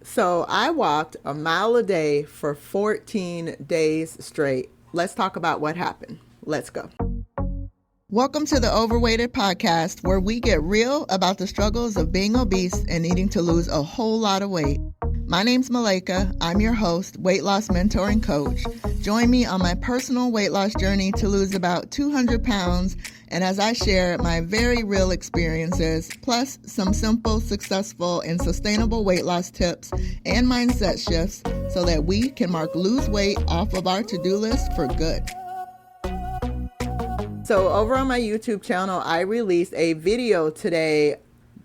So I walked a mile a day for 14 days straight. Let's talk about what happened. Let's go. Welcome to the Overweighted Podcast, where we get real about the struggles of being obese and needing to lose a whole lot of weight. My name's Malaika. I'm your host, weight loss mentor and coach. Join me on my personal weight loss journey to lose about 200 pounds, and as I share my very real experiences, plus some simple, successful, and sustainable weight loss tips and mindset shifts so that we can mark lose weight off of our to-do list for good. So over on my YouTube channel, I released a video today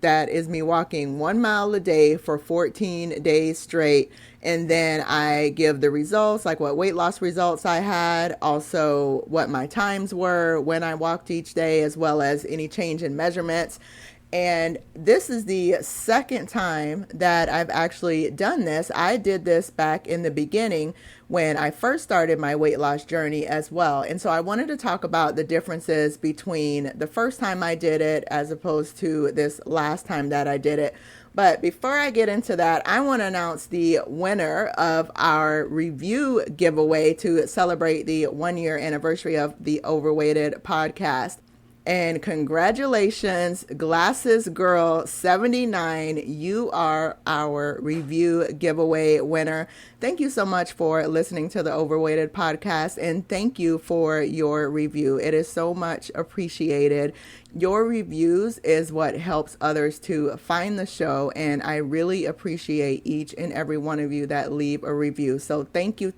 that is me walking 1 mile a day for 14 days straight. And then I give the results, like what weight loss results I had, also what my times were when I walked each day, as well as any change in measurements. And this is the second time that I've actually done this. I did this back in the beginning when I first started my weight loss journey as well. And so I wanted to talk about the differences between the first time I did it as opposed to this last time that I did it. But before I get into that, I want to announce the winner of our review giveaway to celebrate the 1-year anniversary of the Overweighted podcast. And congratulations, Glasses Girl 79. You are our review giveaway winner. Thank you so much for listening to the Overweighted podcast, and thank you for your review. It is so much appreciated. Your reviews is what helps others to find the show, and I really appreciate each and every one of you that leave a review. So thank you,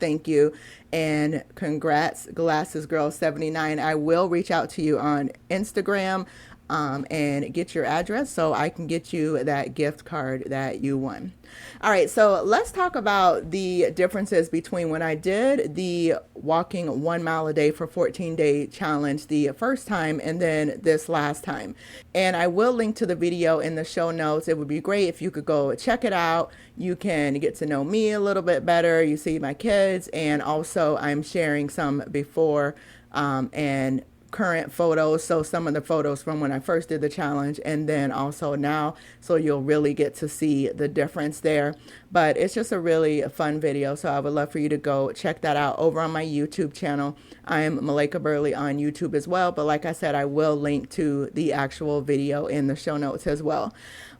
and congrats, Glasses Girl 79. I will reach out to you on Instagram and get your address so I can get you that gift card that you won. All right, so let's talk about the differences between when I did the walking 1 mile a day for 14-day challenge the first time and then this last time. And I will link to the video in the show notes. It would be great if you could go check it out. You can get to know me a little bit better. You see my kids, and also I'm sharing some before and current photos, so some of the photos from when I first did the challenge and then also now, so you'll really get to see the difference there. But it's just a really fun video, so I would love for you to go check that out over on my YouTube channel. I am Malaika Burley on YouTube as well, but like I said, I will link to the actual video in the show notes as well.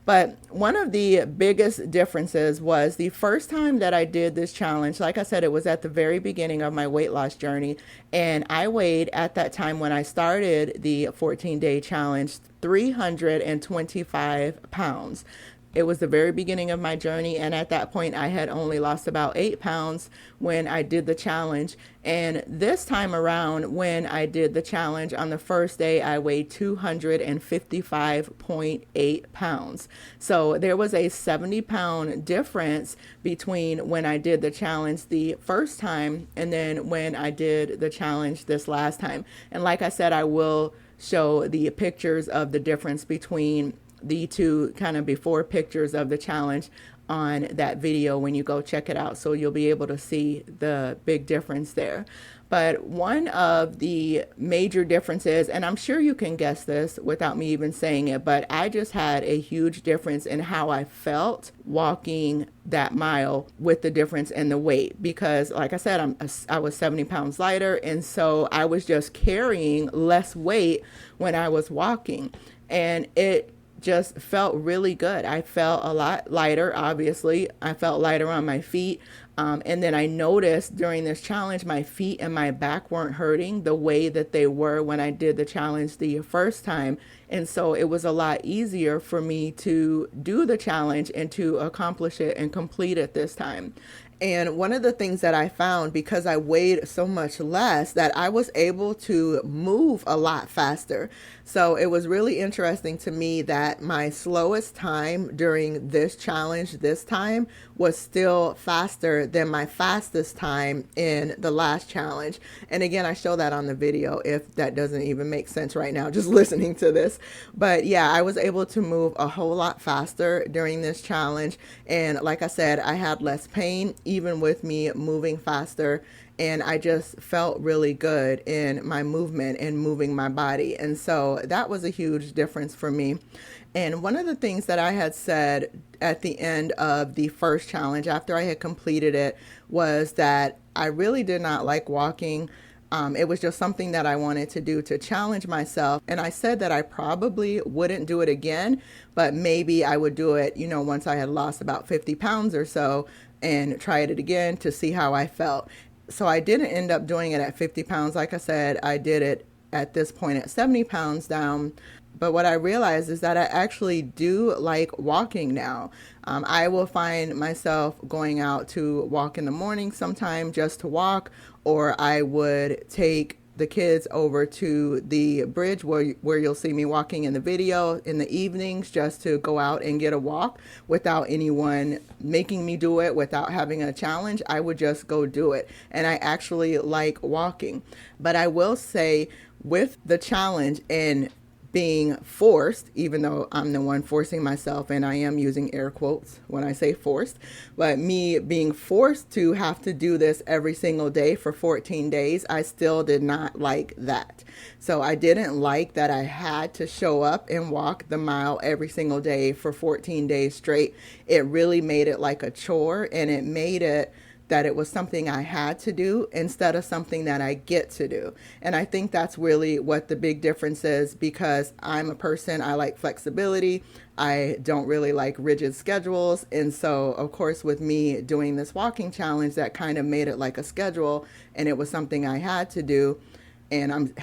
But one of the biggest differences was the first time that I did this challenge. Like I said, it was at the very beginning of my weight loss journey. And I weighed at that time when I started the 14-day challenge, 325 pounds. It was the very beginning of my journey, and at that point I had only lost about 8 pounds when I did the challenge. And this time around, when I did the challenge on the first day, I weighed 255.8 pounds. So there was a 70-pound difference between when I did the challenge the first time and then when I did the challenge this last time. And like I said, I will show the pictures of the difference between the two kind of before pictures of the challenge on that video when you go check it out. So you'll be able to see the big difference there. But one of the major differences, and I'm sure you can guess this without me even saying it, but I just had a huge difference in how I felt walking that mile with the difference in the weight. Because like I said, I was 70 pounds lighter. And so I was just carrying less weight when I was walking. And it just felt really good. I felt a lot lighter, obviously. I felt lighter on my feet. And then I noticed during this challenge, my feet and my back weren't hurting the way that they were when I did the challenge the first time. And so it was a lot easier for me to do the challenge and to accomplish it and complete it this time. And one of the things that I found, because I weighed so much less, that I was able to move a lot faster. So it was really interesting to me that my slowest time during this challenge this time was still faster than my fastest time in the last challenge. And again, I show that on the video if that doesn't even make sense right now, just listening to this. But yeah, I was able to move a whole lot faster during this challenge. And like I said, I had less pain, even with me moving faster. And I just felt really good in my movement and moving my body. And so that was a huge difference for me. And one of the things that I had said at the end of the first challenge, after I had completed it, was that I really did not like walking. It was just something that I wanted to do to challenge myself. And I said that I probably wouldn't do it again, but maybe I would do it, once I had lost about 50 pounds or so, and try it again to see how I felt. So I didn't end up doing it at 50 pounds. Like I said, I did it at this point at 70 pounds down. But what I realized is that I actually do like walking now. I will find myself going out to walk in the morning sometime just to walk, or I would take the kids over to the bridge where you'll see me walking in the video in the evenings, just to go out and get a walk without anyone making me do it, without having a challenge. I would just go do it. And I actually like walking. But I will say, with the challenge and being forced, even though I'm the one forcing myself, and I am using air quotes when I say forced, but me being forced to have to do this every single day for 14 days, I still did not like that. So I didn't like that I had to show up and walk the mile every single day for 14 days straight. It really made it like a chore, and it made it that it was something I had to do instead of something that I get to do. And I think that's really what the big difference is, because I'm a person, I like flexibility. I don't really like rigid schedules. And so, of course, with me doing this walking challenge, that kind of made it like a schedule, and it was something I had to do. And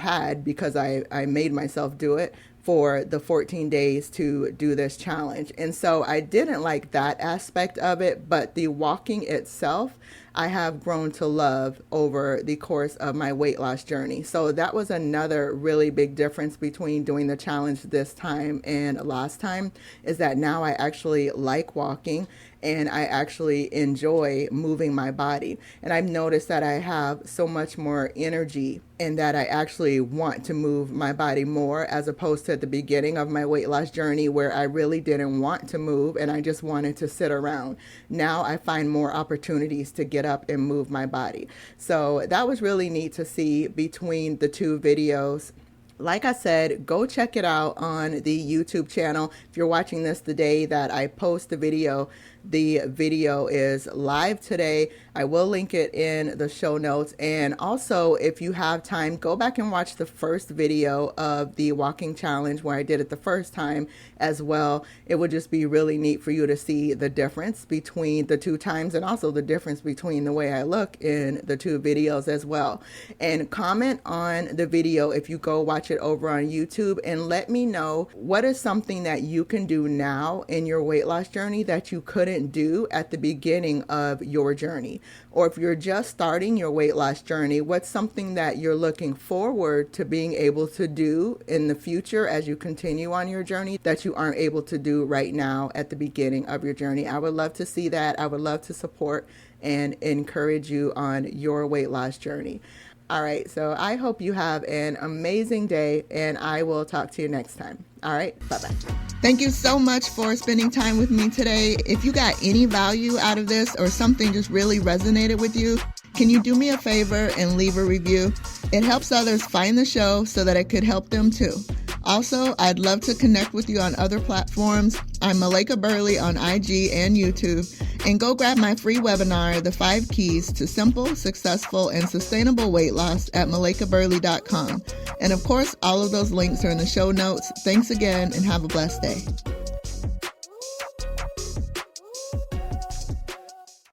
because I made myself do it for the 14 days to do this challenge. And so I didn't like that aspect of it, but the walking itself, I have grown to love over the course of my weight loss journey. So that was another really big difference between doing the challenge this time and last time, is that now I actually like walking and I actually enjoy moving my body. And I've noticed that I have so much more energy and that I actually want to move my body more, as opposed to at the beginning of my weight loss journey where I really didn't want to move and I just wanted to sit around. Now I find more opportunities to get up and move my body. So that was really neat to see between the two videos. Like I said, go check it out on the YouTube channel. If you're watching this the day that I post the video is live today. I will link it in the show notes. And also, if you have time, go back and watch the first video of the walking challenge where I did it the first time as well. It would just be really neat for you to see the difference between the two times, and also the difference between the way I look in the two videos as well. And comment on the video if you go watch it over on YouTube, and let me know what is something that you can do now in your weight loss journey that you couldn't do at the beginning of your journey. Or if you're just starting your weight loss journey, what's something that you're looking forward to being able to do in the future as you continue on your journey that you aren't able to do right now at the beginning of your journey? I would love to see that. I would love to support and encourage you on your weight loss journey. All right, so I hope you have an amazing day, and I will talk to you next time. All right, bye-bye. Thank you so much for spending time with me today. If you got any value out of this, or something just really resonated with you, can you do me a favor and leave a review? It helps others find the show so that it could help them too. Also, I'd love to connect with you on other platforms. I'm Malaika Burley on IG and YouTube. And go grab my free webinar, The 5 Keys to Simple, Successful, and Sustainable Weight Loss at malaikaburley.com. And of course, all of those links are in the show notes. Thanks again, and have a blessed day.